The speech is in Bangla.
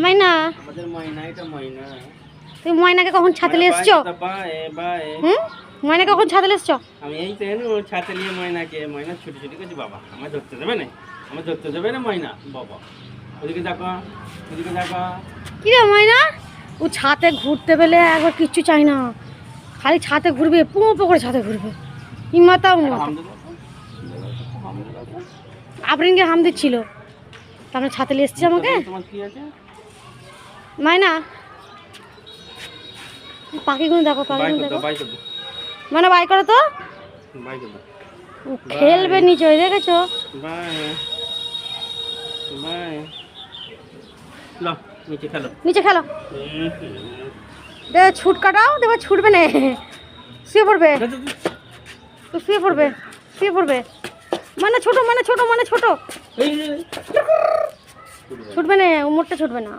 মাইনা, আমাদের ময়না, এটা ময়না। তুমি ময়নাকে কখন ছাতে নিয়ে এসছো? ময়না কখন ছাতে এসছো? আমি এই তো এনে ওর ছাতে নিয়ে ময়নাকে, ময়না ছুটি ছুটি করছি। বাবা আমার ধরতে দেবে না, আমার ধরতে দেবে না ময়না। বাবা ওদিকে দেখো, ওদিকে দেখো। কি রে ময়না, ও ছাতে ঘুরতে পেলে একবার কিচ্ছু চাই না, খালি ছাতে ঘুরবে, পোঁ করে ছাতে ঘুরবে। ইমাতা আফরিনকে হাম দিচ্ছিল, তারপরে ছাতে নিয়ে এসছে আমাকে। তোমার কি আছে মাইনা, পাখিগুলো দেখো, পাখিগুলো দেখো। বাই করো, মানে বাই করো তো, বাই করো। ও খেলবে নিচে, দেখেছো? Bye bye. লো নিচে খেলো, নিচে খেলো। দেখো ছুট কাটাও, দেখো ছুটবে না, শুয়ে পড়বে, তো শুয়ে পড়বে, শুয়ে পড়বে। মানে ছোট, মানে ছোট, মানে ছোট, ছুটবে না, উমরটা ছুটবে না।